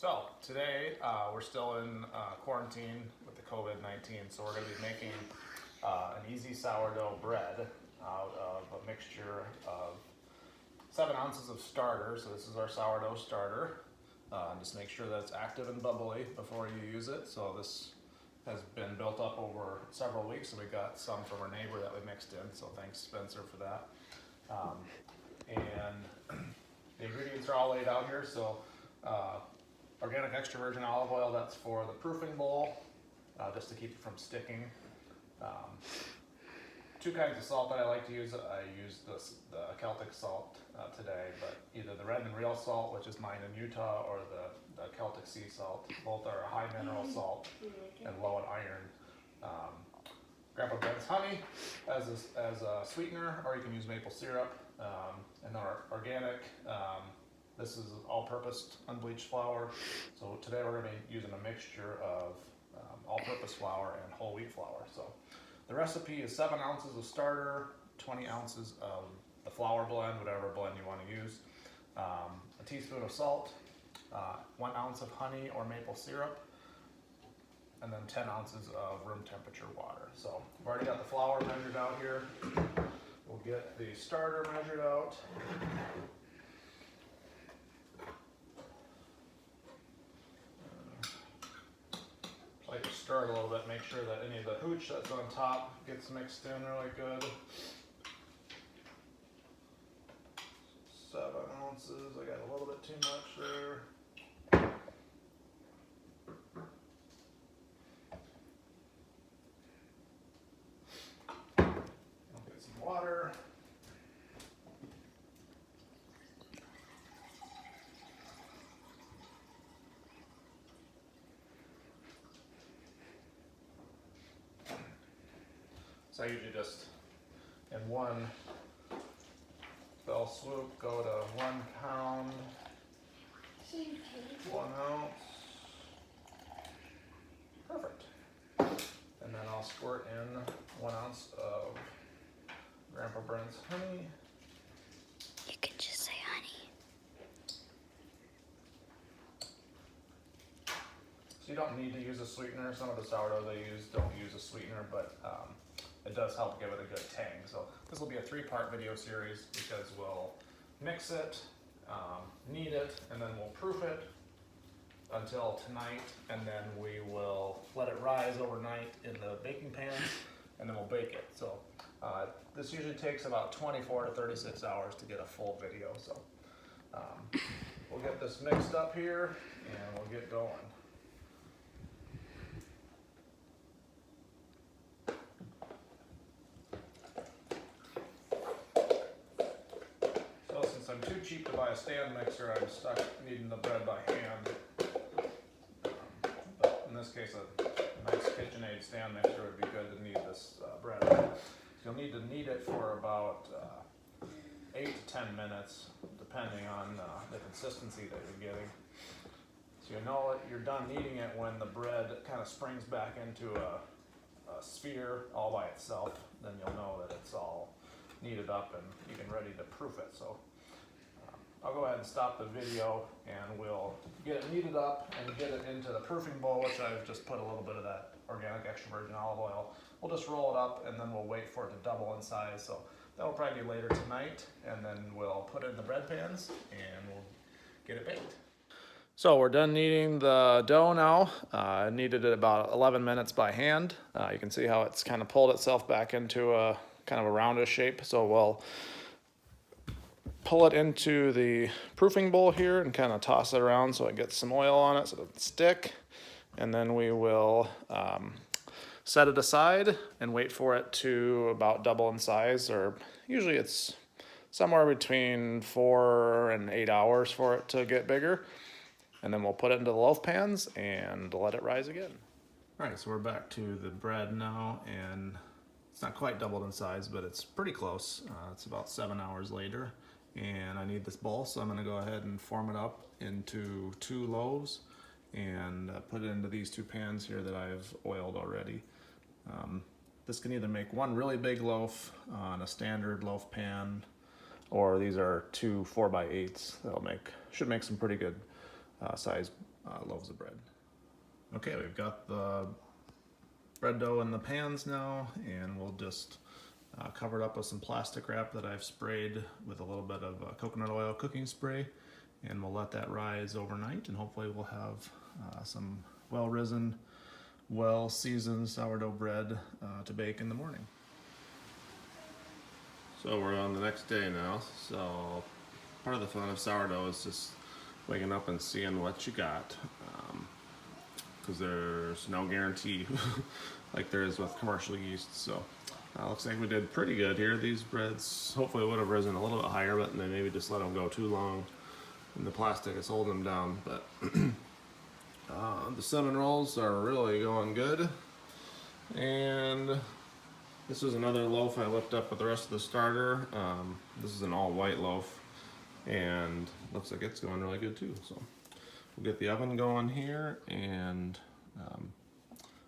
So today we're still in quarantine with the COVID-19, so we're going to be making an easy sourdough bread out of a mixture of 7 ounces of starter. So this is our sourdough starter. Just make sure that it's active and bubbly before you use it. So this has been built up over several weeks, so we got some from our neighbor that we mixed in. So thanks, Spencer, for that. And the ingredients are all laid out here. So organic extra virgin olive oil, that's for the proofing bowl, just to keep it from sticking. 2 kinds of salt that I like to use. I use the Celtic salt today, but either the red and real salt, which is mine in Utah, or the Celtic sea salt. Both are high mineral salt and low in iron. Grandpa Ben's honey as a sweetener, or you can use maple syrup. And our organic, this is all-purpose unbleached flour. So today we're going to be using a mixture of all-purpose flour and whole wheat flour. So the recipe is 7 ounces of starter, 20 ounces of the flour blend, whatever blend you want to use, a teaspoon of salt, 1 ounce of honey or maple syrup, and then 10 ounces of room temperature water. So I've already got the flour measured out here. We'll get the starter measured out. Like to stir it a little bit, make sure that any of the hooch that's on top gets mixed in really good. 7 ounces, I got a little bit too much there. I'll get some water. So I usually just, in one fell swoop, go to 1 pound, 1 ounce. Perfect. And then I'll squirt in 1 ounce of Grandpa Brent's honey. You can just say honey. So you don't need to use a sweetener. Some of the sourdough they use don't use a sweetener, but it does help give it a good tang. So this will be a 3-part video series because we'll mix it, knead it, and then we'll proof it until tonight, and then we will let it rise overnight in the baking pan, and then we'll bake it. So this usually takes about 24 to 36 hours to get a full video. So we'll get this mixed up here and we'll get going. I'm too cheap to buy a stand mixer, I'm stuck kneading the bread by hand. But in this case, a nice KitchenAid stand mixer would be good to knead this bread. So you'll need to knead it for about 8 to 10 minutes, depending on the consistency that you're getting. So you know that you're done kneading it when the bread kind of springs back into a sphere all by itself. Then you'll know that it's all kneaded up and you can ready to proof it. So I'll go ahead and stop the video and we'll get it kneaded up and get it into the proofing bowl, which I've just put a little bit of that organic extra virgin olive oil. We'll just roll it up and then we'll wait for it to double in size. So that'll probably be later tonight, and then we'll put it in the bread pans and we'll get it baked. So we're done kneading the dough now. I kneaded it about 11 minutes by hand. You can see how it's kind of pulled itself back into a kind of a roundish shape. So we'll pull it into the proofing bowl here and kind of toss it around so it gets some oil on it so it doesn't stick. And then we will set it aside and wait for it to about double in size, or usually it's somewhere between 4 and 8 hours for it to get bigger. And then we'll put it into the loaf pans and let it rise again. All right, so we're back to the bread now, and it's not quite doubled in size, but it's pretty close. It's about 7 hours later. And I need this bowl, so I'm going to go ahead and form it up into 2 loaves and put it into these 2 pans here that I've oiled already. This can either make 1 really big loaf on a standard loaf pan, or these are 2 4x8s that'll should make some pretty good size loaves of bread. Okay, we've got the bread dough in the pans now, and we'll just cover it up with some plastic wrap that I've sprayed with a little bit of coconut oil cooking spray, and we'll let that rise overnight, and hopefully we'll have some well-risen, well-seasoned sourdough bread to bake in the morning. So we're on the next day now, so part of the fun of sourdough is just waking up and seeing what you got, because there's no guarantee like there is with commercial yeast. So looks like we did pretty good here. These breads hopefully would have risen a little bit higher, but then maybe just let them go too long and the plastic is holding them down. But the cinnamon rolls are really going good, and this is another loaf I whipped up with the rest of the starter. This is an all white loaf, and looks like it's going really good too. So we'll get the oven going here, and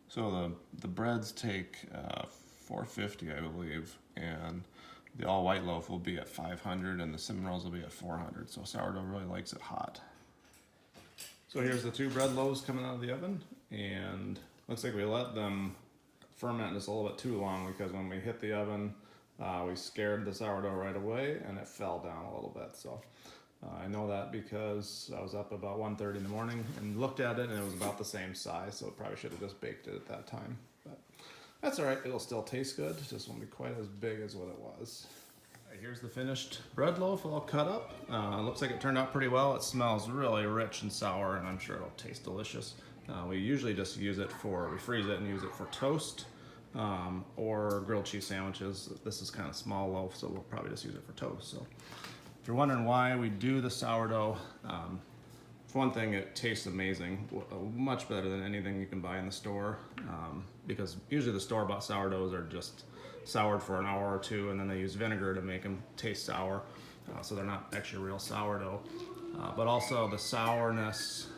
so the breads take 450, I believe, and the all white loaf will be at 500, and the cinnamon rolls will be at 400. So sourdough really likes it hot. So here's the two bread loaves coming out of the oven, and looks like we let them ferment just a little bit too long, because when we hit the oven, we scared the sourdough right away and it fell down a little bit. So I know that because I was up about 1:30 in the morning and looked at it, and it was about the same size, so probably should have just baked it at that time. But that's all right, it'll still taste good, it just won't be quite as big as what it was. All right, here's the finished bread loaf all cut up. Looks like it turned out pretty well. It smells really rich and sour, and I'm sure it'll taste delicious. We usually just use it we freeze it and use it for toast or grilled cheese sandwiches. This is kind of small loaf, so we'll probably just use it for toast. So if you're wondering why we do the sourdough, for one thing, it tastes amazing, much better than anything you can buy in the store, because usually the store-bought sourdoughs are just soured for an hour or two, and then they use vinegar to make them taste sour, so they're not actually real sourdough. But also the sourness,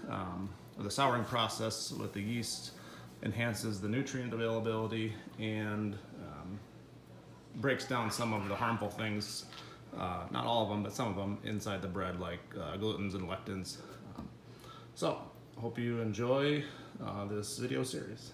the souring process with the yeast enhances the nutrient availability and breaks down some of the harmful things, not all of them, but some of them inside the bread, like glutens and lectins. So, hope you enjoy this video series.